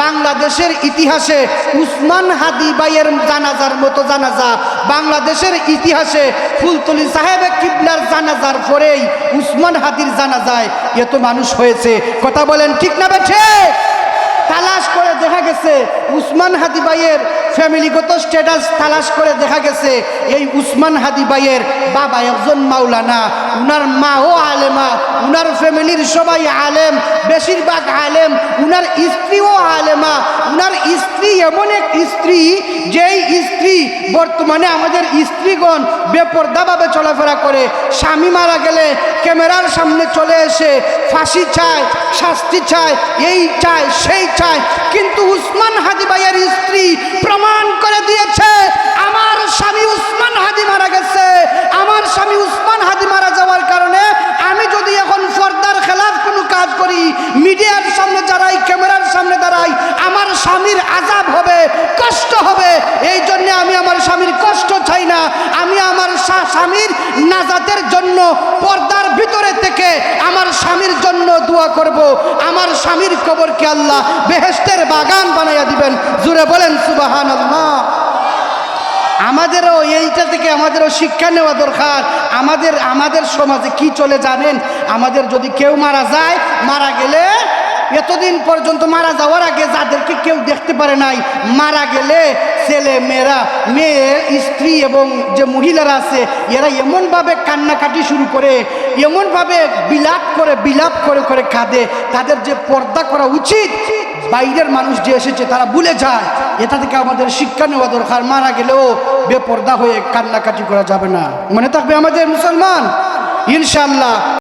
বাংলাদেশের ইতিহাসে উসমান হাদি ভাইয়ের জানাজার মতো জানাজা বাংলাদেশের ইতিহাসে ফুলতলি সাহেবে কিবলার জানাজার পরেই উসমান হাদির জানাজায় এত মানুষ হয়েছে। কথা বলেন ঠিক না বেঠে? তালাশ করে দেখা গেছে উসমান হাদি ভাইয়ের ফ্যামিলিগত স্ট্যাটাস তালাশ করে দেখা গেছে এই উসমান হাদি ভাইয়ের বাবা একজন মাওলানা, উনার মাও আলেমা, উনার ফ্যামিলির সবাই আলেম, বেশিরভাগ আলেম, উনার স্ত্রীও আলেমা। উনার স্ত্রী এমন এক স্ত্রী যেই স্ত্রী বর্তমানে আমাদের স্ত্রীগণ বেপরদাভাবে চলাফেরা করে, স্বামী মারা গেলে ক্যামেরার সামনে চলে এসে ফাঁসি চায়, শাস্তি চায়, এই চায় সেই চায়। কিন্তু উসমান হাদি ভাইয়ের স্ত্রী প্রমাণ করে দিয়েছে আমার স্বামী উসমান হাদি মারা গেছে। আমার স্বামী উসমান হাদি মারা যাওয়ার কারণে আমি যদি এখন পর্দার খেলাফ কোনো কাজ করি, মিডিয়ার সামনে দাঁড়াই, ক্যামেরার সামনে দাঁড়াই, আমার স্বামীর আযাব হবে, কষ্ট হবে। এই জন্য আমি আমার স্বামীর কষ্ট চাই না। আমি আমার স্বামীর নাজাতের জন্য পর্দার ভিতরে থেকে আমার স্বামীর জন্য দোয়া করব। আমার স্বামীর কবরকে আল্লাহ বেহেশতের বাগান বানাইয়া দিবেন। জোরে বলেন সুবহানাল্লাহ। আমাদেরও এইটা থেকে আমাদেরও শিক্ষা নেওয়া দরকার। আমাদের সমাজে কি চলে জানেন? আমাদের যদি কেউ মারা যায়, মারা গেলে এতদিন পর্যন্ত মারা যাওয়ার আগে যাদেরকে কেউ দেখতে পারে নাই, মারা গেলে ছেলে মেয়েরা, মেয়ের স্ত্রী এবং যে মহিলারা আছে এরা এমনভাবে কান্নাকাটি শুরু করে, এমনভাবে বিলাপ করে করে কাঁদে। তাদের যে পর্দা করা উচিত, বাইরের মানুষ যে এসেছে তারা ভুলে যায়। এটা থেকে আমাদের শিক্ষা নেওয়া দরকার। মারা গেলেও বেপর্দা হয়ে কান্নাকাটি করা যাবে না। মনে থাকবে আমাদের মুসলমান, ইনশাআল্লাহ।